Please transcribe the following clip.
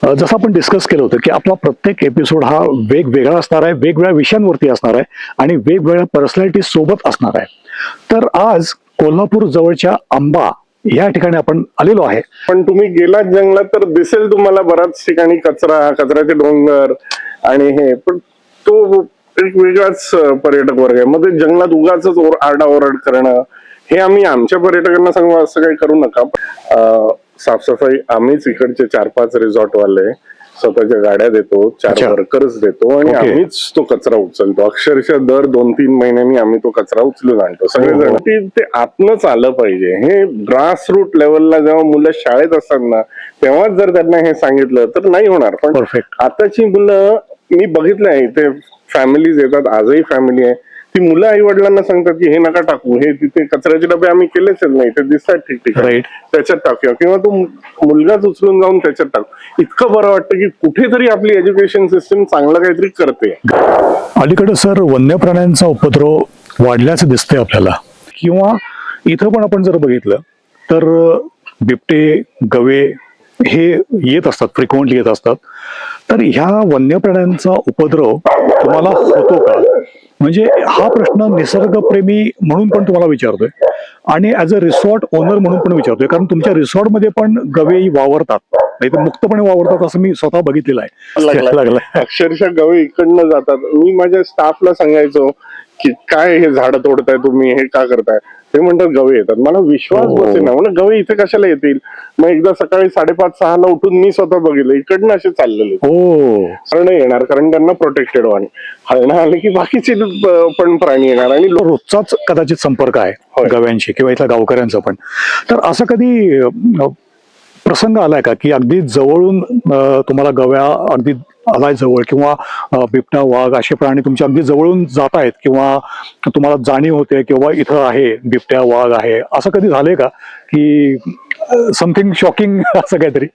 जसं आपण डिस्कस केलं होतं की आपला प्रत्येक एपिसोड हा वेगवेगळा असणार आहे, वेगवेगळ्या विषयांवरती असणार आहे आणि वेगवेगळ्या पर्सनॅलिटी सोबत असणार आहे. तर आज कोल्हापूर जवळच्या आंबा या ठिकाणी आपण आलेलो आहे. पण तुम्ही गेलात जंगलात तर दिसेल तुम्हाला बऱ्याच ठिकाणी कचऱ्याचे डोंगर आणि हे, पण तो एक वेगळाच पर्यटक वर्ग आहे. मग ते जंगलात उगाच आरडाओरड करणं हे आम्ही आमच्या पर्यटकांना सांगू असं काही करू नका. साफसफाई आम्हीच इकडचे 4-5 रिसॉर्ट वाले स्वतःच्या गाड्या देतो, 4 वर्कर्स देतो आणि आम्हीच तो कचरा उचलतो. अक्षरशः दर 2-3 महिन्यांनी आम्ही तो कचरा उचलून आणतो सगळेजण. ते आतनच आलं पाहिजे. हे ग्रास रूट लेवलला जेव्हा मुलं शाळेत असतात ना, तेव्हाच जर त्यांना हे सांगितलं तर नाही होणार. पण आताची मुलं मी बघितलंय, इथे फॅमिलीज येतात, आजही फॅमिली आहे, ती मुलं आई वडिलांना सांगतात की हे नका टाकू, हे तिथे कचऱ्याचे डबे आम्ही केलेच नाही, ते दिसतात ठिकठिकाणी, त्याच्यात टाकूया, किंवा तो मुलगाच उचलून जाऊन त्याच्यात टाकू. इतकं बरं वाटतं की कुठेतरी आपली एज्युकेशन सिस्टम चांगलं काहीतरी करते. अलीकडे सर वन्य प्राण्यांचा उपद्रव वाढल्याचं दिसतंय आपल्याला, किंवा इथं पण आपण जर बघितलं तर बिबटे, गवे हे येत असतात, फ्रिक्वेंटली येत असतात. तर ह्या वन्य प्राण्यांचा उपद्रव तुम्हाला होतो का? म्हणजे हा प्रश्न निसर्गप्रेमी म्हणून पण तुम्हाला विचारतोय आणि ऍज अ रिसॉर्ट ओनर म्हणून पण विचारतोय, कारण तुमच्या रिसॉर्टमध्ये पण गवे वावरतात, नाही तर मुक्तपणे वावरतात असं मी स्वतः बघितलेलं आहे. अक्षरशः गवे इकडनं जातात. मी माझ्या स्टाफला सांगायचो की काय हे झाडं तोडताय तुम्ही, हे का करताय? ते म्हणतात गवे येतात. मला विश्वास बसे ना, म्हणून गवे इथे कशाला येतील? मग एकदा सकाळी 5:30-6 ला उठून मी स्वतः बघितलं, इकडनं असे चाललेले. हरणं येणार, कारण त्यांना प्रोटेक्टेड वाण. हरणं आले की बाकीचे पण प्राणी येणार आणि रोजचाच कदाचित संपर्क आहे गव्यांशी किंवा इथल्या गावकऱ्यांचा पण. तर असं कधी प्रसंग आलाय का की अगदी जवळून तुम्हाला गव्या अगदी आलाय जवळ, किंवा बिबट्या, वाघ असे प्राणी तुमच्या अगदी जवळून जात आहेत, किंवा तुम्हाला जाणीव होते किंवा इथं आहे बिबट्या, वाघ आहे, असं कधी झालंय का की समथिंग शॉकिंग असं काहीतरी?